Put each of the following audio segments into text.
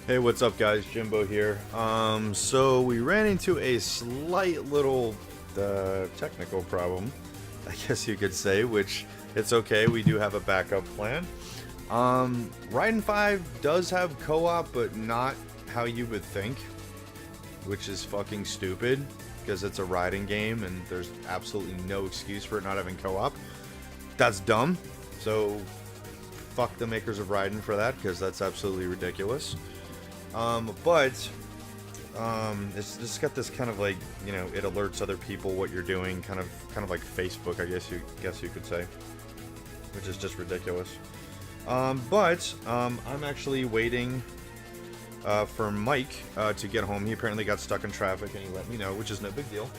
Hey, what's up, guys? Jimbo here. So we ran into a slight little technical problem, I guess you could say, which it's okay. We do have a backup plan. Raiden 5 does have co-op, but not how you would think, which is fucking stupid because it's a Raiden game and there's absolutely no excuse for it not having co-op. That's dumb. So fuck the makers of Raiden for that because that's absolutely ridiculous. It's just got this kind of like, you know, it alerts other people what you're doing, kind of like Facebook, I guess you could say, which is just ridiculous. I'm actually waiting for Mike to get home. He apparently got stuck in traffic, and he let me know, which is no big deal.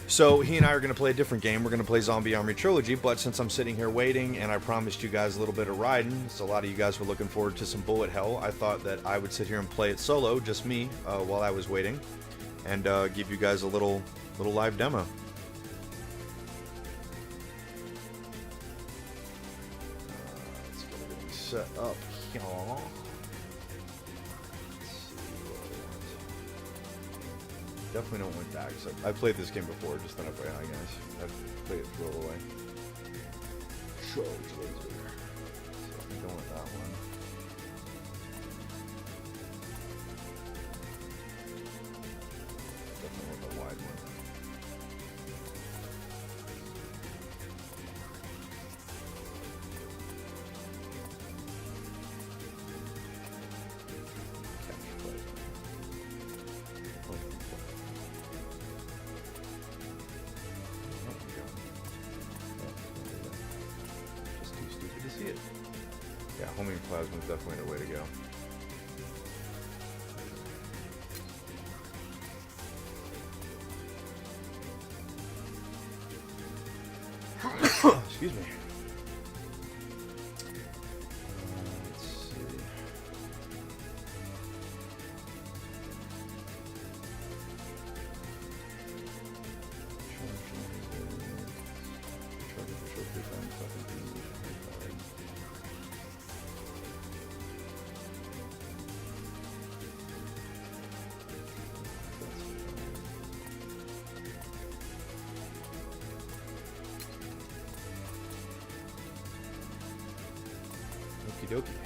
So he and I are going to play a different game. We're going to play Zombie Army Trilogy, but since I'm sitting here waiting and I promised you guys a little bit of Raiden, so a lot of you guys were looking forward to some bullet hell, I thought that I would sit here and play it solo, just me, while I was waiting, and give you guys a little live demo. Let's get everything set up here. Definitely don't want that, because I played this game before, just an FYI, guys. I've played it through all the way. Charge laser. So I don't want that one. Definitely want the wide one. Catch play. See it. Yeah, homing plasma is definitely the way to go. Excuse me. Let's see. Okie dokie.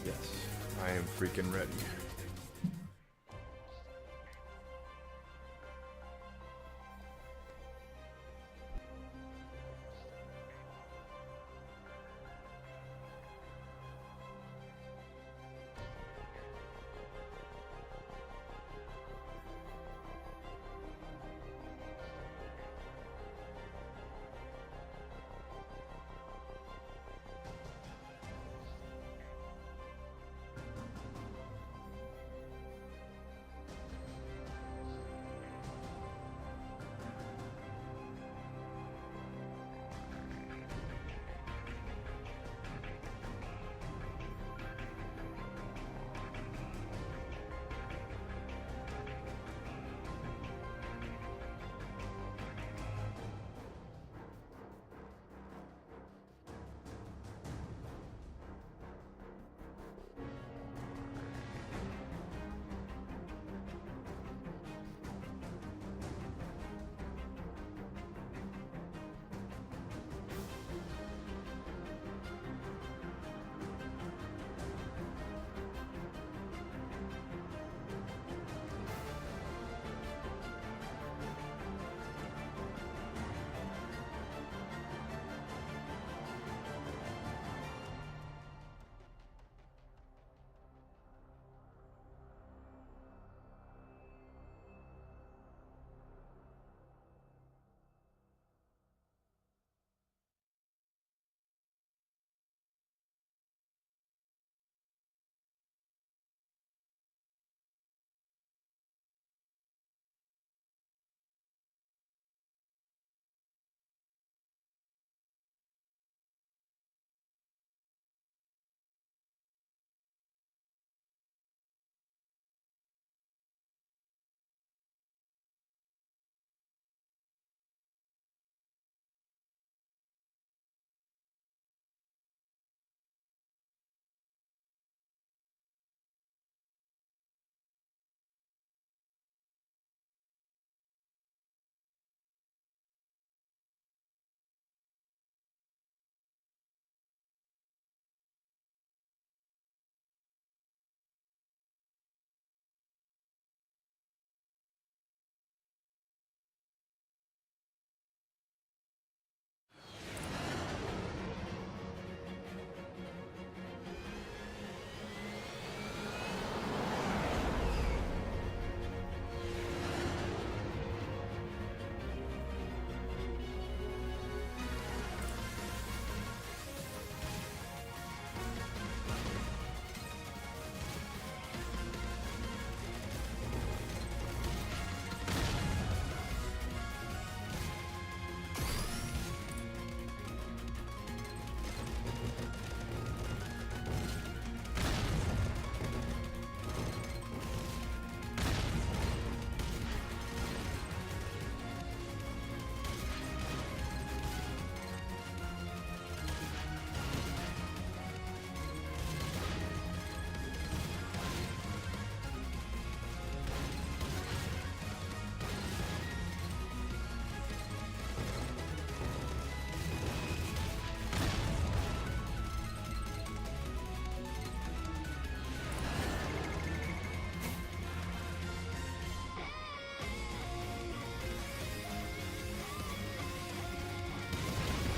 Yes, I am freaking ready.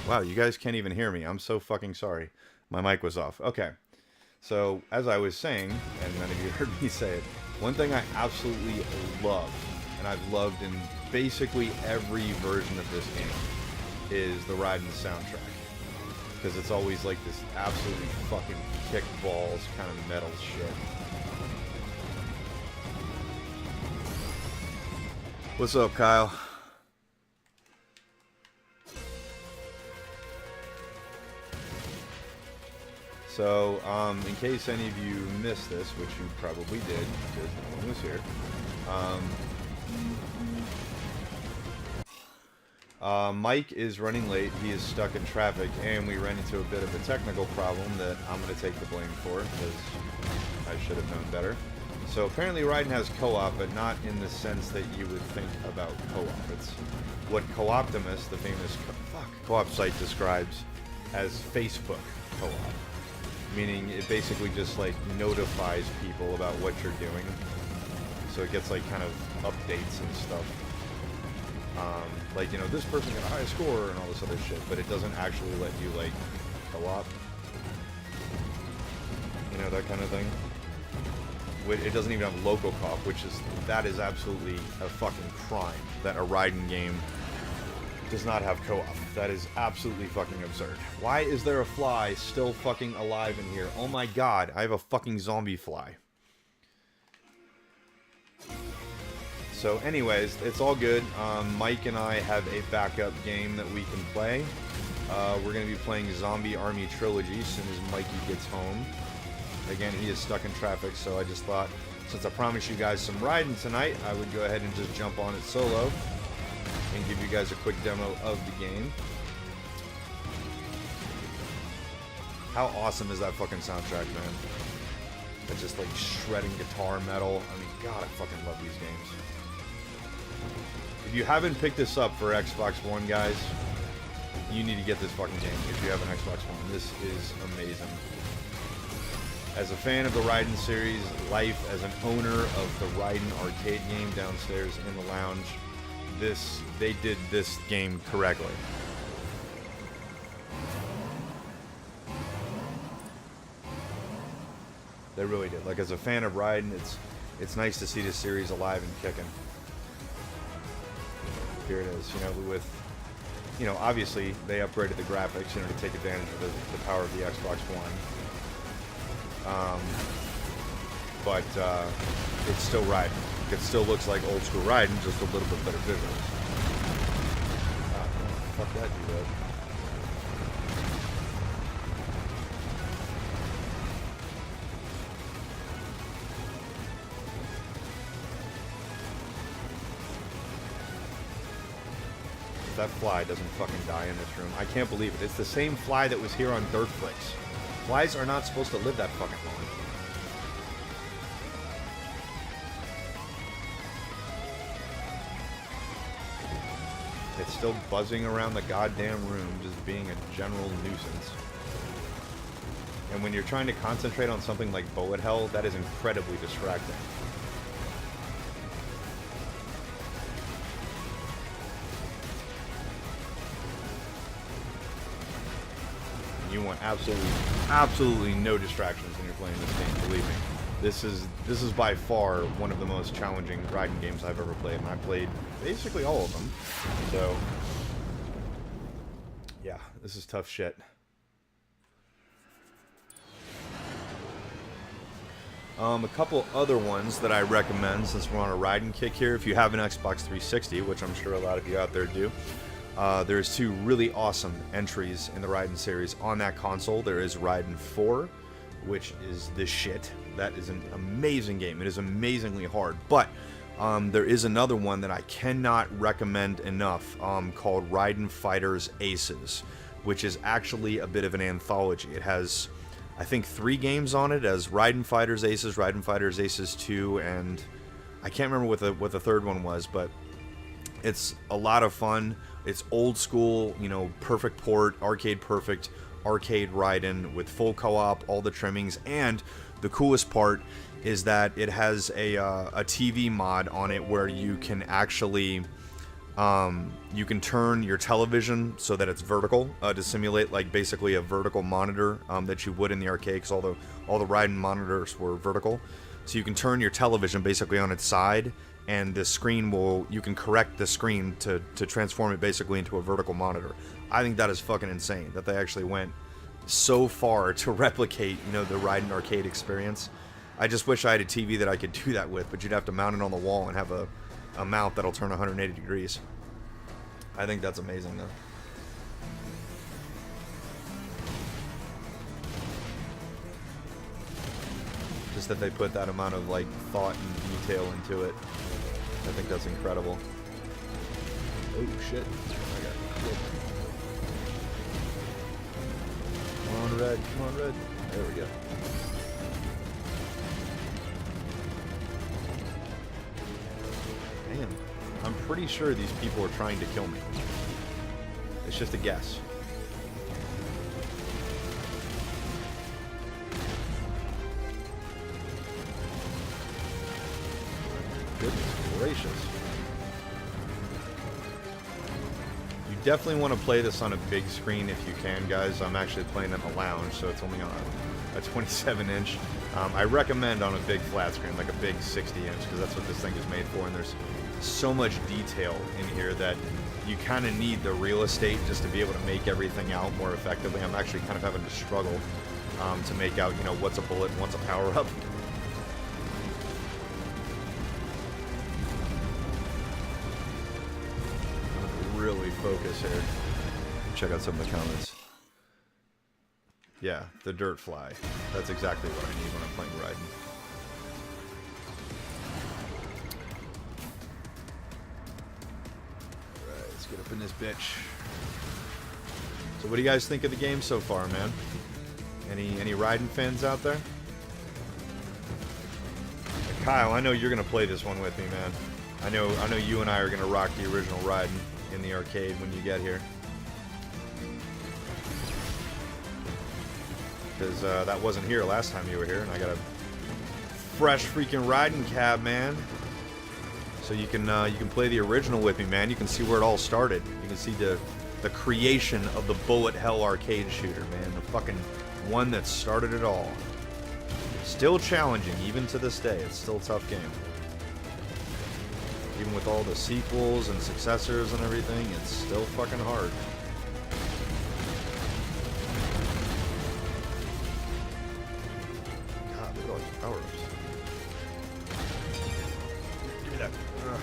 Wow, you guys can't even hear me. I'm so fucking sorry. My mic was off. Okay. So, as I was saying, and none of you heard me say it, one thing I absolutely love, and I've loved in basically every version of this game, is the Raiden soundtrack. Because it's always like this absolutely fucking kick balls kind of metal shit. What's up, Kyle? So, in case any of you missed this, which you probably did, because no one was here, Mike is running late, he is stuck in traffic, and we ran into a bit of a technical problem that I'm going to take the blame for, because I should have known better. So apparently Raiden has co-op, but not in the sense that you would think about co-op. It's what Co-Optimus, the famous co-op site, describes as Facebook co-op. Meaning it basically just like notifies people about what you're doing. So it gets like kind of updates and stuff. Like, you know, this person got a high score and all this other shit, but it doesn't actually let you like co-op. You know, that kind of thing. It doesn't even have local co-op, that is absolutely a fucking crime that a Raiden game does not have co-op. That is absolutely fucking absurd. Why is there a fly still fucking alive in here? Oh my god, I have a fucking zombie fly. So anyways, it's all good. Mike and I have a backup game that we can play. We're going to be playing Zombie Army Trilogy as soon as Mikey gets home. Again, he is stuck in traffic, so I just thought, since I promised you guys some Raiden tonight, I would go ahead and just jump on it solo and give you guys a quick demo of the game. How awesome is that fucking soundtrack, man? It's just like shredding guitar metal. I mean, god, I fucking love these games. If you haven't picked this up for Xbox One, guys, you need to get this fucking game if you have an Xbox One. This is amazing. As a fan of the Raiden series, life as an owner of the Raiden arcade game downstairs in the lounge, they did this game correctly. They really did. Like, as a fan of Raiden, it's nice to see this series alive and kicking. Here it is, you know, with, you know, obviously they upgraded the graphics, you know, to take advantage of the power of the Xbox One. But it's still Raiden. It still looks like old school Raiden, just a little bit better visuals. Fuck that, dude. That fly doesn't fucking die in this room. I can't believe it. It's the same fly that was here on Dirtflix. Flies are not supposed to live that fucking long. It's still buzzing around the goddamn room, just being a general nuisance. And when you're trying to concentrate on something like bullet hell, that is incredibly distracting. You want absolutely no distractions when you're playing this game, believe me. This is by far one of the most challenging Raiden games I've ever played, and I played basically all of them. So, yeah, this is tough shit. A couple other ones that I recommend since we're on a Raiden kick here. If you have an Xbox 360, which I'm sure a lot of you out there do, there's two really awesome entries in the Raiden series on that console. There is Raiden 4, which is the shit. That is an amazing game. It is amazingly hard. But there is another one that I cannot recommend enough called Raiden Fighters Aces, which is actually a bit of an anthology. It has, I think, 3 games on it as Raiden Fighters Aces 2, and I can't remember what the third one was, but it's a lot of fun. It's old school, you know, perfect port, arcade Raiden with full co-op, all the trimmings, and the coolest part is that it has a TV mod on it where you can actually You can turn your television so that it's vertical to simulate like basically a vertical monitor that you would in the arcade, because all the Raiden monitors were vertical. So you can turn your television basically on its side, and the screen you can correct the screen to transform it basically into a vertical monitor. I think that is fucking insane that they actually went so far to replicate, you know, the Raiden arcade experience. I just wish I had a TV that I could do that with, but you'd have to mount it on the wall and have a mount that'll turn 180 degrees. I think that's amazing, though. Just that they put that amount of, like, thought and detail into it. I think that's incredible. Oh, shit. I got it. Come on, Red. Come on, Red. There we go. Damn. I'm pretty sure these people are trying to kill me. It's just a guess. Goodness gracious. You definitely want to play this on a big screen if you can, guys. I'm actually playing in the lounge, so it's only on a 27-inch. I recommend on a big flat screen, like a big 60-inch, because that's what this thing is made for, and there's so much detail in here that you kind of need the real estate just to be able to make everything out more effectively. I'm actually kind of having to struggle to make out, you know, what's a bullet and what's a power-up. Really focus here. Check out some of the comments. Yeah, the dirt fly. That's exactly what I need when I'm playing Raiden. Alright, let's get up in this bitch. So what do you guys think of the game so far, man? Any Raiden fans out there? Kyle, I know you're gonna play this one with me, man. I know you and I are gonna rock the original Raiden in the arcade when you get here. Because that wasn't here last time you were here, and I got a fresh freaking Raiden cab, man. So you can play the original with me, man. You can see where it all started. You can see the creation of the bullet hell arcade shooter, man. The fucking one that started it all. Still challenging, even to this day. It's still a tough game. Even with all the sequels and successors and everything, it's still fucking hard. God, look at all these power-ups. Give me that. Ugh.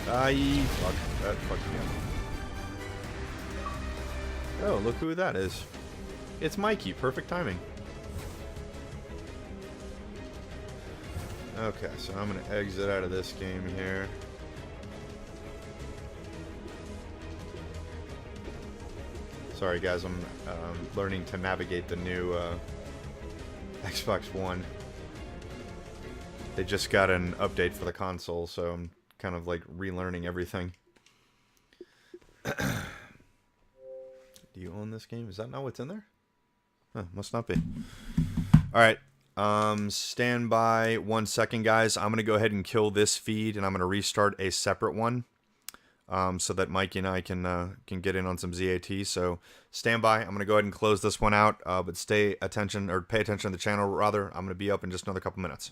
Fuck. That fucked me up. Oh, look who that is. It's Mikey. Perfect timing. Okay, so I'm going to exit out of this game here. Sorry, guys. I'm learning to navigate the new Xbox One. They just got an update for the console, so I'm kind of like relearning everything. Do you own this game? Is that not what's in there? Huh, must not be. Alright. Stand by 1 second, guys. I'm going to go ahead and kill this feed, and I'm going to restart a separate one. So that Mikey and I can get in on some ZAT. So stand by. I'm going to go ahead and close this one out. But pay attention to the channel, rather. I'm going to be up in just another couple minutes.